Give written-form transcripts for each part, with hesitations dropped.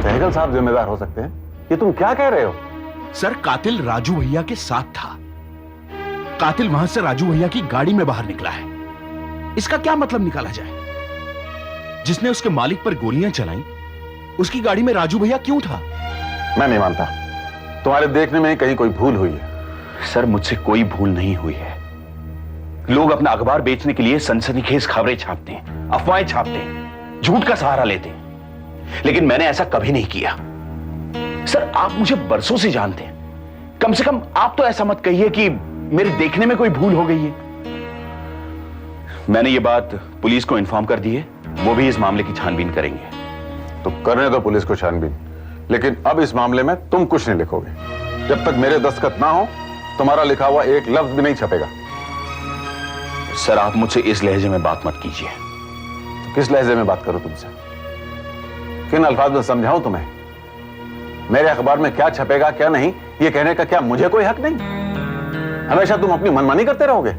सहगल साहब जिम्मेदार हो सकते हैं? ये तुम क्या कह रहे हो? सर, कातिल राजू भैया के साथ था। कातिल वहां से राजू भैया की गाड़ी में बाहर निकला है। इसका क्या मतलब निकाला जाए? जिसने उसके मालिक पर गोलियां चलाई, उसकी गाड़ी में राजू भैया क्यों था? मैं नहीं मानता। तुम्हारे देखने में कहीं कोई भूल हुई है। सर, मुझसे कोई भूल नहीं हुई है। लोग अपना अखबार बेचने के लिए सनसनीखेज खबरें छापते हैं, अफवाहें छापते हैं, झूठ का सहारा लेते हैं, लेकिन मैंने ऐसा कभी नहीं किया। सर, आप मुझे बरसों से जानते हैं। कम से कम आप तो ऐसा मत कहिए कि मेरे देखने में कोई भूल हो गई है। मैंने ये बात पुलिस को इन्फॉर्म कर दी है, वो भी इस मामले की छानबीन करेंगे। तो करने दो पुलिस को छानबीन, लेकिन अब इस मामले में तुम कुछ नहीं लिखोगे। जब तक मेरे दस्तखत ना हो, तुम्हारा लिखा हुआ एक लफ्ज भी नहीं छपेगा। सर, आप मुझसे इस लहजे में बात मत कीजिए। तो किस लहजे में बात करूं तुमसे? किन अल्फाज में समझाऊं तुम्हें? मेरे अखबार में क्या छपेगा क्या नहीं, ये कहने का क्या मुझे कोई हक नहीं? हमेशा तुम अपनी मनमानी करते रहोगे।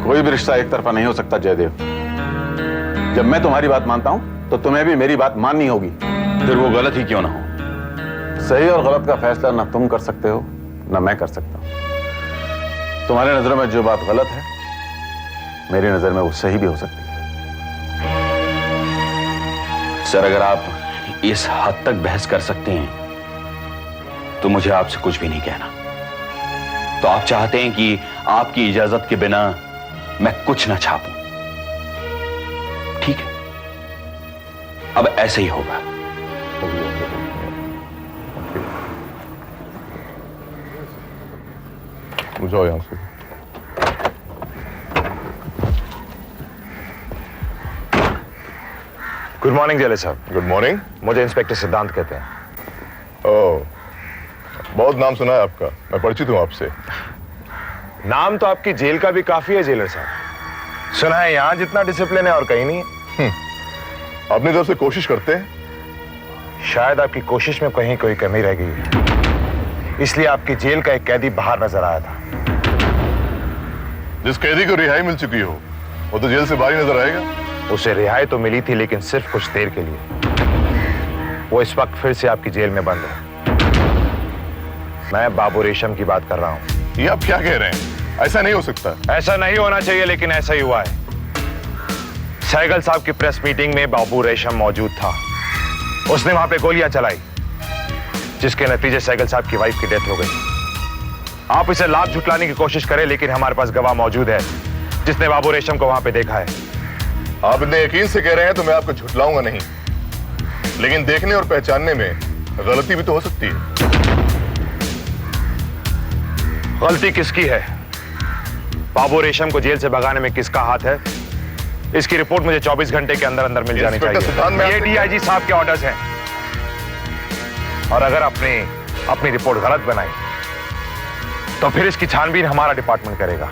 कोई भी रिश्ता एक तरफा नहीं हो सकता जयदेव। जब मैं तुम्हारी बात मानता हूं तो तुम्हें भी मेरी बात माननी होगी, फिर वो गलत ही क्यों ना हो। सही और गलत का फैसला ना तुम कर सकते हो ना मैं कर सकता हूं। तुम्हारे नजरों में जो बात गलत है, मेरी नजर में वो सही भी हो सकती है। सर, अगर आप इस हद तक बहस कर सकते हैं तो मुझे आपसे कुछ भी नहीं कहना। तो आप चाहते हैं कि आपकी इजाजत के बिना मैं कुछ ना छापूं, ठीक है? अब ऐसे ही होगा। जाओ यहां से। गुड मॉर्निंग जेलर साहब। Good morning. मुझे इंस्पेक्टर सिद्धांत कहते हैं। ओह, बहुत नाम सुना है आपका, मैं परिचित हूं आपसे। नाम तो आपकी जेल का भी काफी है जेलर साहब। सुना है यहां जितना डिसिप्लिन है और कहीं नहीं है। अपनी तरफ से कोशिश करते हैं। शायद आपकी कोशिश में कहीं कोई कमी रह गई है, इसलिए आपकी जेल का एक कैदी बाहर नजर आया था। जिस कैदी को रिहाई मिल चुकी हो, वो तो जेल से बाहर ही नजर आएगा। उसे रिहाई तो मिली थी, लेकिन सिर्फ कुछ देर के लिए। वो इस वक्त फिर से आपकी जेल में बंद है। मैं बाबू रेशम की बात कर रहा हूं। ये आप क्या कह रहे हैं? ऐसा नहीं हो सकता। ऐसा नहीं होना चाहिए, लेकिन ऐसा ही हुआ है। सहगल साहब की प्रेस मीटिंग में बाबू रेशम मौजूद था। उसने वहां पे गोलियां चलाई, जिसके नतीजे सहगल साहब की वाइफ की डेथ हो गई। आप इसे लाभ झुटलाने की कोशिश करें, लेकिन हमारे पास गवाह मौजूद है जिसने बाबू रेशम को वहां पे देखा है। आप इतने यकीन से कह रहे हैं तो मैं आपको झुटलाऊंगा नहीं, लेकिन देखने और पहचानने में गलती भी तो हो सकती है। गलती किसकी है? बाबू रेशम को जेल से भगाने में किसका हाथ है? इसकी रिपोर्ट मुझे 24 घंटे के अंदर अंदर मिल जानी चाहिए। ये डीआईजी साहब के ऑर्डर्स हैं। और अगर अपनी रिपोर्ट गलत बनाई तो फिर इसकी छानबीन हमारा डिपार्टमेंट करेगा।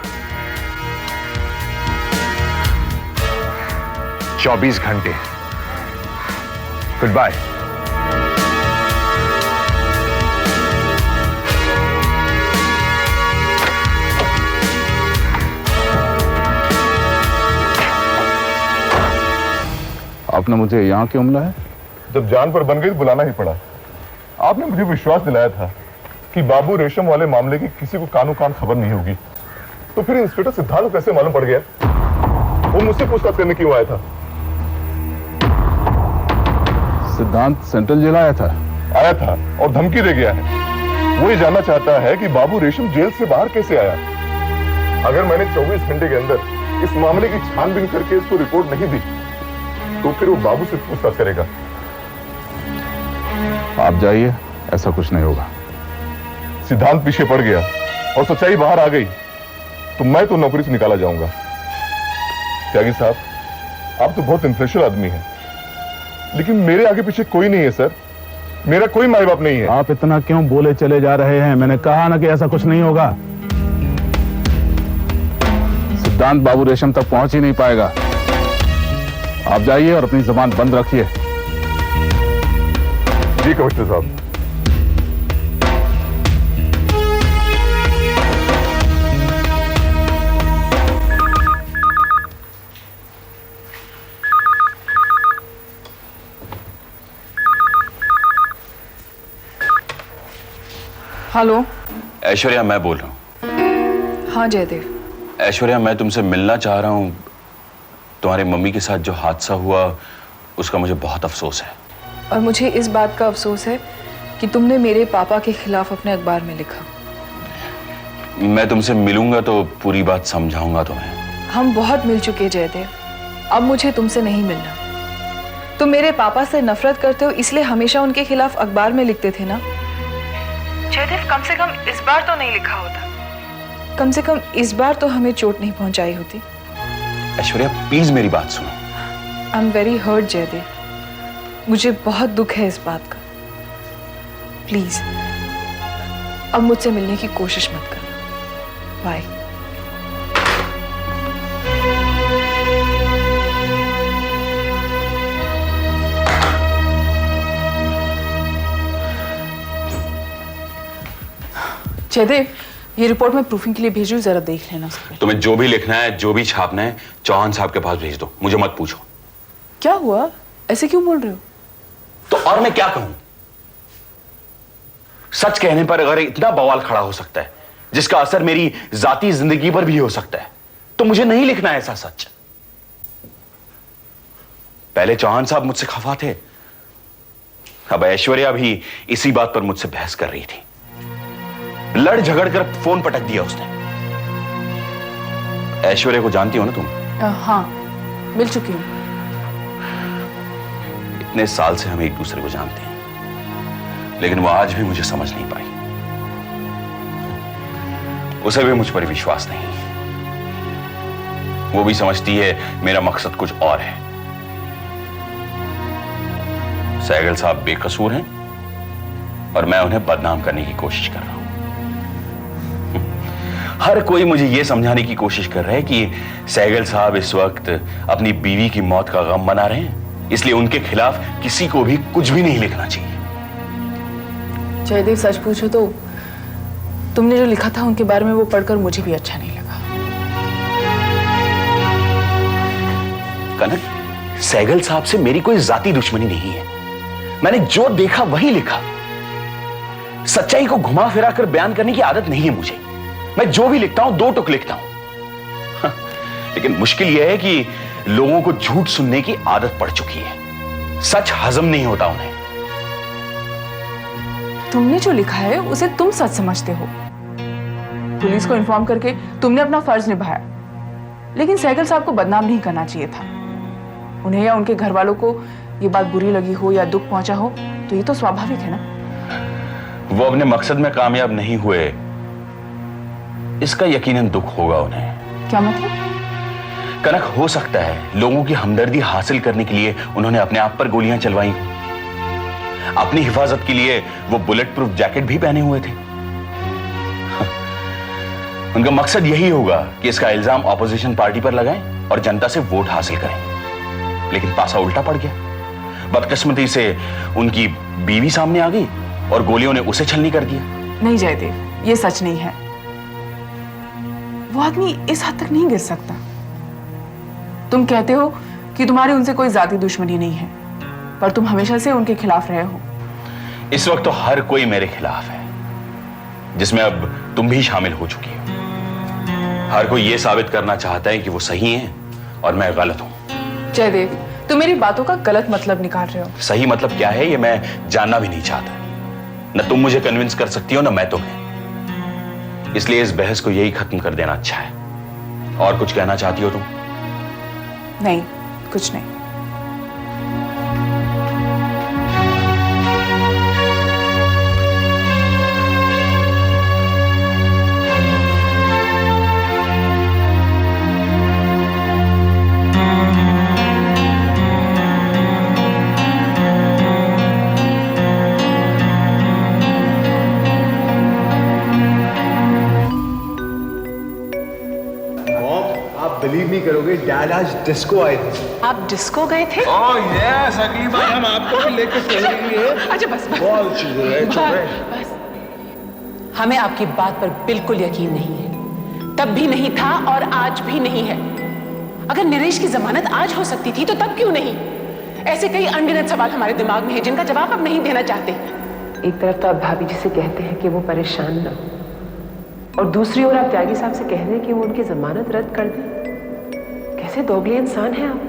24 घंटे। Goodbye. आपने मुझे यहाँ क्यों बुलाया? जब जान पर बन गई तो बुलाना ही पड़ा। आपने मुझे विश्वास दिलाया था कि बाबू रेशम वाले मामले की किसी को कानो कान खबर नहीं होगी, तो फिर इंस्पेक्टर सिद्धांत को कैसे मालूम पड़ गया? वो मुझसे पूछताछ करने क्यों आया था? सिद्धांत सेंट्रल जेल आया था और धमकी दे गया है। वो ये जानना चाहता है कि बाबू रेशम जेल से बाहर कैसे आया। अगर मैंने 24 घंटे के अंदर इस मामले की छानबीन करके इसको रिपोर्ट नहीं दी तो फिर वो बाबू से पूछताछ करेगा। आप जाइए, ऐसा कुछ नहीं होगा। सिद्धांत पीछे पड़ गया और सच्चाई बाहर आ गई तो मैं तो नौकरी से निकाला जाऊंगा। त्यागी साहब, आप तो बहुत इन्फ्लुएंशियल आदमी हैं, लेकिन मेरे आगे पीछे कोई नहीं है सर। मेरा कोई माई बाप नहीं है। आप इतना क्यों बोले चले जा रहे हैं? मैंने कहा ना कि ऐसा कुछ नहीं होगा। सिद्धांत बाबू रेशम तक पहुंच ही नहीं पाएगा। आप जाइए और अपनी जुबान बंद रखिए। जी कमिश्नर साहब। हेलो। ऐश्वर्या, मैं बोल रहा हूँ। हाँ जयदेव। ऐश्वर्या, मैं तुमसे मिलना चाह रहा हूँ। तुम्हारी मम्मी के साथ जो हादसा हुआ उसका मुझे बहुत अफसोस है। और मुझे इस बात का अफसोस है कि तुमने मेरे पापा के खिलाफ अपने अखबार में लिखा। मैं तुमसे मिलूंगा तो पूरी बात समझाऊंगा तुम्हें। हम बहुत मिल चुके जयदेव, अब मुझे तुमसे नहीं मिलना। तुम मेरे पापा से नफरत करते हो इसलिए हमेशा उनके खिलाफ अखबार में लिखते थे ना जयदेव? कम से कम इस बार तो नहीं लिखा होता। कम से कम इस बार तो हमें चोट नहीं पहुंचाई होती। ऐश्वर्या प्लीज मेरी बात सुनो। I am very hurt Jaidev, मुझे बहुत दुख है इस बात का। प्लीज अब मुझसे मिलने की कोशिश मत करो। बाय। जयदेव, ये रिपोर्ट मैं प्रूफिंग के लिए भेज रही हूँ, जरा देख लेना उसको। तुम्हें जो भी लिखना है, जो भी छापना है, चौहान साहब के पास भेज दो, मुझे मत पूछो। क्या हुआ? ऐसे क्यों बोल रहे हो? तो और मैं क्या कहूं? सच कहने पर अगर इतना बवाल खड़ा हो सकता है जिसका असर मेरी जाती जिंदगी पर भी हो सकता है, तो मुझे नहीं लिखना है ऐसा सच। पहले चौहान साहब मुझसे खफा थे, अब ऐश्वर्या भी इसी बात पर मुझसे बहस कर रही थी। लड़ झगड़ कर फोन पटक दिया उसने। ऐश्वर्या को जानती हो ना तुम? हाँ, मिल चुकी हूँ। इतने साल से हम एक दूसरे को जानते हैं, लेकिन वो आज भी मुझे समझ नहीं पाई। उसे भी मुझ पर विश्वास नहीं। वो भी समझती है मेरा मकसद कुछ और है। सहगल साहब बेकसूर हैं और मैं उन्हें बदनाम करने की कोशिश कर रहा हूं। हर कोई मुझे यह समझाने की कोशिश कर रहा है कि सहगल साहब इस वक्त अपनी बीवी की मौत का गम मना रहे हैं, इसलिए उनके खिलाफ किसी को भी कुछ भी नहीं लिखना चाहिए। जयदेव, सच पूछो तो तुमने जो लिखा था उनके बारे में, वो पढ़कर मुझे भी अच्छा नहीं लगा। कनक, सहगल साहब से मेरी कोई जाती दुश्मनी नहीं है। मैंने जो देखा वही लिखा। सच्चाई को घुमा फिरा कर बयान करने की आदत नहीं है मुझे। मैं जो भी लिखता हूं 2 टुक लिखता हूं। लेकिन मुश्किल यह है कि लोगों को झूठ सुनने की आदत पड़ चुकी है। सच हजम नहीं होता उन्हें। तुमने जो लिखा है उसे तुम सच समझते हो। पुलिस को इन्फॉर्म करके तुमने अपना फर्ज निभाया, लेकिन सहगल साहब को बदनाम नहीं करना चाहिए था। उन्हें या उनके घर वालों को ये बात बुरी लगी हो या दुख पहुंचा हो तो ये तो स्वाभाविक है ना। वो अपने मकसद में कामयाब नहीं हुए, इसका यकीनन दुख होगा उन्हें। क्या मतलब? कनक, हो सकता है लोगों की हमदर्दी हासिल करने के लिए उन्होंने अपने आप पर गोलियां चलवाई। अपनी हिफाजत के लिए वो बुलेट प्रूफ जैकेट भी पहने हुए थे। उनका मकसद यही होगा कि इसका इल्जाम ऑपोजिशन पार्टी पर लगाएं और जनता से वोट हासिल करें। लेकिन पासा उल्टा पड़ गया। बदकिस्मती से उनकी बीवी सामने आ गई और गोलियों ने उसे छलनी कर दिया। नहीं जयदेव, ये सच नहीं है। वो आदमी इस हद तक नहीं गिर सकता। तुम कहते हो कि तुम्हारी उनसे कोई जाती दुश्मनी नहीं है, पर तुम हमेशा से उनके खिलाफ रहे हो। इस वक्त तो हर कोई मेरे खिलाफ है, जिसमें अब तुम भी शामिल हो चुकी हो। हर कोई यह साबित करना चाहता है कि वो सही है और मैं गलत हूं। जयदेव, तुम मेरी बातों का गलत मतलब निकाल रहे हो। सही मतलब क्या है ये मैं जानना भी नहीं चाहता। न तुम मुझे कन्विंस कर सकती हो, न मैं तुम्हें। इसलिए इस बहस को यही खत्म कर देना अच्छा है। और कुछ कहना चाहती हो तुम? नहीं, कुछ नहीं। बिलीव नहीं करोगे, डैड आज डिस्को आए थे। आप डिस्को गए थे? ओह यस, अगली बार हम आपको भी लेकर चलेंगे। अच्छा बस बहुत चीजें हैं, बस। हमें आपकी बात पर बिल्कुल यकीन नहीं है। तब भी नहीं था और आज भी नहीं है। अगर नरेश की जमानत आज हो सकती थी तो तब क्यों नहीं? ऐसे कई अनगिनत सवाल हमारे दिमाग में हैं जिनका जवाब आप नहीं देना चाहते। एक तरफ तो आप भाभी जी से कहते हैं कि वो परेशान ना हो, और दूसरी ओर आप त्यागी साहब से कह रहे हैं कि वो उनकी जमानत रद्द कर दें। कैसे दोगले इंसान हैं आप?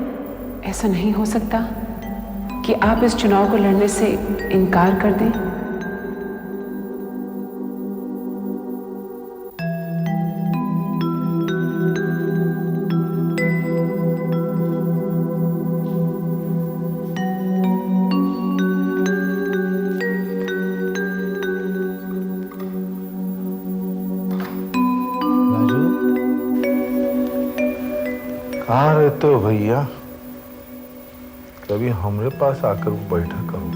ऐसा नहीं हो सकता कि आप इस चुनाव को लड़ने से इनकार कर दें। कहाँ रहते हो भैया? कभी हमरे पास आकर बैठा करो।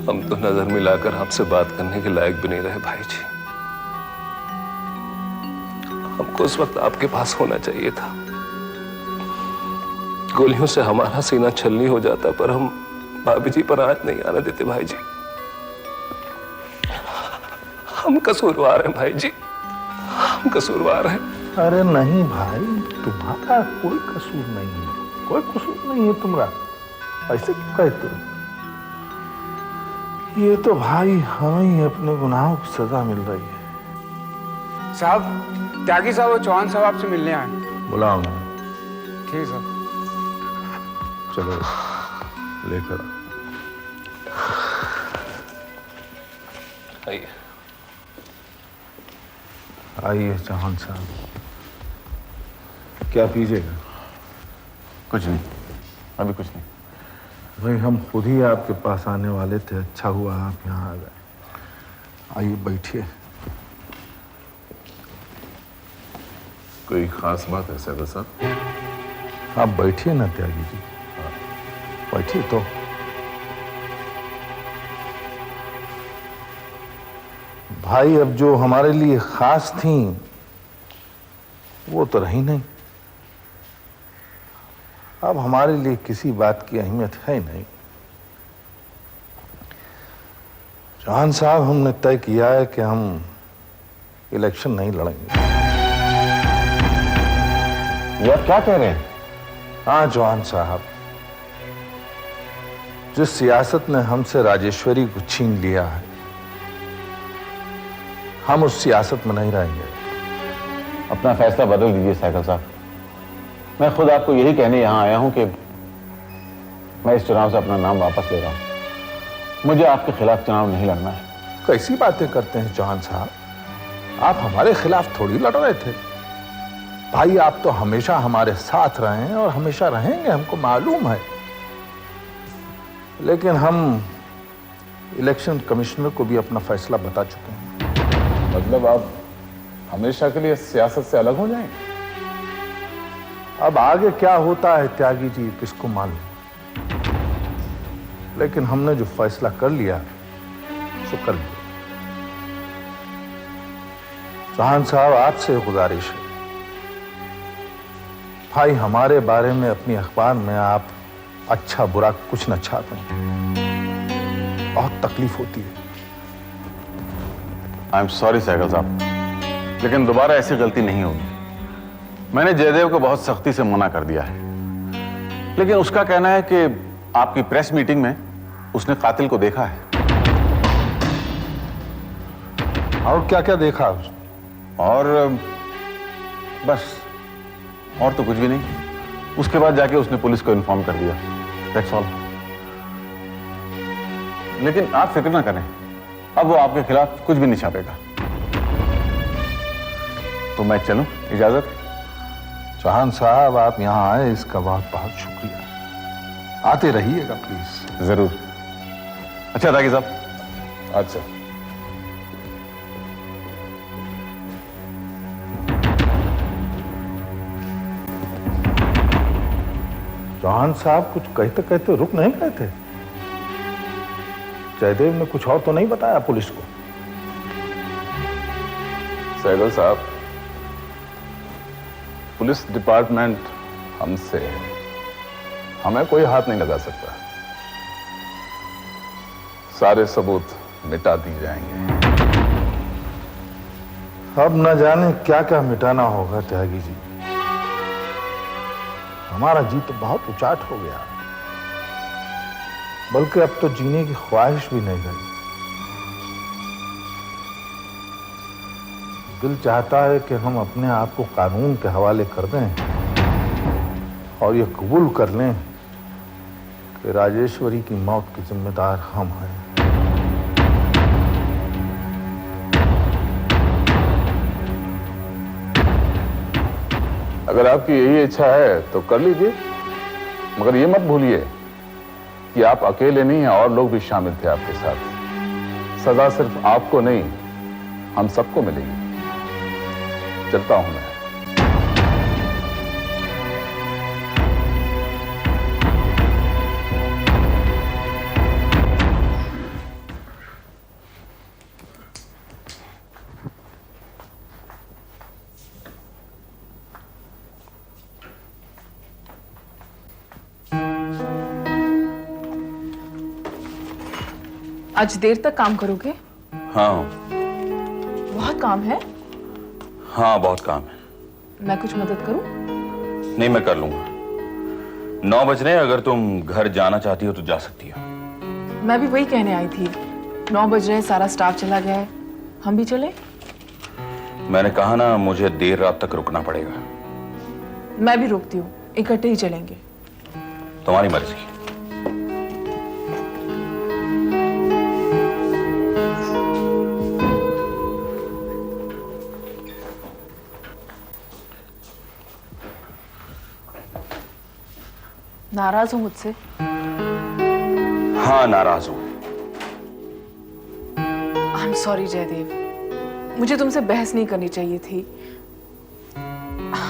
हम तो नजर मिलाकर आपसे बात करने के लायक भी नहीं रहे भाई जी। हमको उस वक्त आपके पास होना चाहिए था। गोलियों से हमारा सीना छलनी हो जाता, पर हम भाभी जी पर आंच नहीं आने देते भाई जी। हम कसूरवार हैं भाई जी, हम कसूरवार हैं। अरे नहीं भाई, तुम्हारा कोई कसूर नहीं है, कोई कसूर नहीं है तुम्हारा। ऐसे क्यों कहते हो? ये तो भाई हमें ही अपने गुनाहों की सजा मिल रही है। साहब, त्यागी साहब और चौहान साहब आपसे मिलने आए। बुलाओ। ठीक साहब। चलो लेकर आइए। आइए चौहान साहब, क्या पीजिएगा? कुछ नहीं, अभी कुछ नहीं। भाई हम खुद ही आपके पास आने वाले थे, अच्छा हुआ आप यहाँ आ गए। आइए बैठिए। कोई खास बात है सैयद साहब? आप बैठिए ना त्यागी जी, बैठिए तो। भाई अब जो हमारे लिए खास थी वो तो रही नहीं। अब हमारे लिए किसी बात की अहमियत है नहीं। चौहान साहब, हमने तय किया है कि हम इलेक्शन नहीं लड़ेंगे। ये आप क्या कह रहे हैं? हाँ चौहान साहब, जिस सियासत ने हमसे राजेश्वरी को छीन लिया है, हम उस सियासत में नहीं रहेंगे। अपना फैसला बदल दीजिए साइकिल साहब। मैं खुद आपको यही कहने यहां आया हूं कि मैं इस चुनाव से अपना नाम वापस ले रहा हूं। मुझे आपके खिलाफ चुनाव नहीं लड़ना है। कैसी बातें करते हैं चौहान साहब? आप हमारे खिलाफ थोड़ी लड़ रहे थे भाई, आप तो हमेशा हमारे साथ रहे हैं और हमेशा रहेंगे, हमको मालूम है। लेकिन हम इलेक्शन कमिश्नर को भी अपना फैसला बता चुके हैं। मतलब आप हमेशा के लिए सियासत से अलग हो जाएंगे? अब आगे क्या होता है त्यागी जी, किसको मालूम। लेकिन हमने जो फैसला कर लिया सो कर लिया। चौहान साहब, आपसे गुजारिश है, भाई हमारे बारे में अपनी अखबार में आप अच्छा बुरा कुछ न छापें, बहुत तकलीफ होती है। आई एम सॉरी साइकिल साहब, लेकिन दोबारा ऐसी गलती नहीं होगी। मैंने जयदेव को बहुत सख्ती से मना कर दिया है, लेकिन उसका कहना है कि आपकी प्रेस मीटिंग में उसने कातिल को देखा है। और क्या क्या देखा? और बस, और तो कुछ भी नहीं। उसके बाद जाके उसने पुलिस को इन्फॉर्म कर दिया। That's all. लेकिन आप फिक्र ना करें, अब वो आपके खिलाफ कुछ भी नहीं छापेगा। तो मैं चलूं? इजाजत? चौहान साहब, आप यहां आए इसका बहुत बहुत शुक्रिया। आते रहिएगा प्लीज। जरूर। अच्छा ताकि साहब। अच्छा, चौहान साहब कुछ कहते कहते रुक नहीं गए थे। जयदेव ने कुछ और तो नहीं बताया पुलिस को? सैगल साहब, पुलिस डिपार्टमेंट हमसे है, हमें कोई हाथ नहीं लगा सकता। सारे सबूत मिटा दिए जाएंगे। अब न जाने क्या क्या मिटाना होगा त्यागी जी। हमारा जी तो बहुत उचाट हो गया। बल्कि अब तो जीने की ख्वाहिश भी नहीं रही। दिल चाहता है कि हम अपने आप को कानून के हवाले कर दें और ये कबूल कर लें कि राजेश्वरी की मौत के जिम्मेदार हम हैं। अगर आपकी यही इच्छा है तो कर लीजिए, मगर ये मत भूलिए कि आप अकेले नहीं हैं, और लोग भी शामिल थे आपके साथ। सजा सिर्फ आपको नहीं, हम सबको मिलेगी। चलता हूं मैं। आज देर तक काम करोगे? हाँ। बहुत काम है? हाँ, बहुत काम है। मैं कुछ मदद करूं? नहीं, मैं कर लूंगा। 9 बज रहे हैं, अगर तुम घर जाना चाहती हो तो जा सकती हो। मैं भी वही कहने आई थी। 9 बज रहे हैं, सारा स्टाफ चला गया है, हम भी चले? मैंने कहा ना, मुझे देर रात तक रुकना पड़ेगा। मैं भी रुकती हूँ, इकट्ठे ही चलेंगे। तुम्हारी मर्जी। नाराज हो मुझसे? हाँ, नाराज हूं। आई एम सॉरी जयदेव, मुझे तुमसे बहस नहीं करनी चाहिए थी।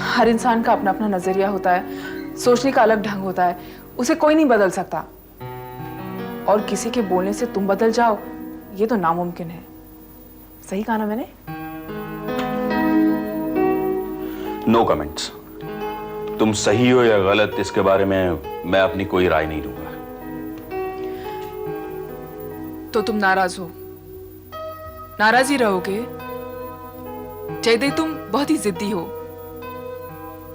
हर इंसान का अपना अपना नजरिया होता है, सोचने का अलग ढंग होता है, उसे कोई नहीं बदल सकता। और किसी के बोलने से तुम बदल जाओ, ये तो नामुमकिन है। सही कहा ना मैंने? No comments. तुम सही हो या गलत, इसके बारे में मैं अपनी कोई राय नहीं दूंगा। तो तुम नाराज हो? नाराज ही रहोगे? जयदेव, तुम बहुत ही जिद्दी हो।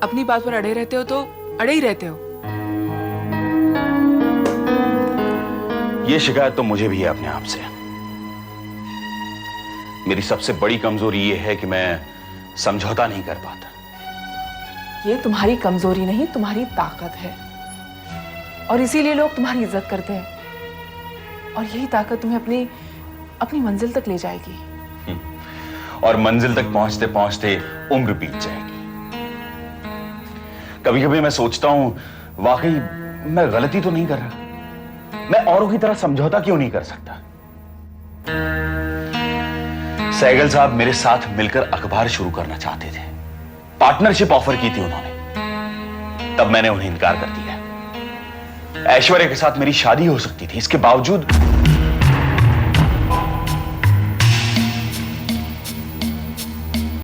अपनी बात पर अड़े रहते हो तो अड़े ही रहते हो। ये शिकायत तो मुझे भी है अपने आप से। मेरी सबसे बड़ी कमजोरी ये है कि मैं समझौता नहीं कर पाता। ये तुम्हारी कमजोरी नहीं, तुम्हारी ताकत है, और इसीलिए लोग तुम्हारी इज्जत करते हैं। और यही ताकत तुम्हें अपनी मंजिल तक ले जाएगी। और मंजिल तक पहुंचते पहुंचते उम्र बीत जाएगी। कभी कभी मैं सोचता हूं, वाकई मैं गलती तो नहीं कर रहा। मैं औरों की तरह समझौता क्यों नहीं कर सकता? सहगल साहब मेरे साथ मिलकर अखबार शुरू करना चाहते थे, पार्टनरशिप ऑफर की थी उन्होंने। तब मैंने उन्हें इनकार कर दिया। ऐश्वर्या के साथ मेरी शादी हो सकती थी, इसके बावजूद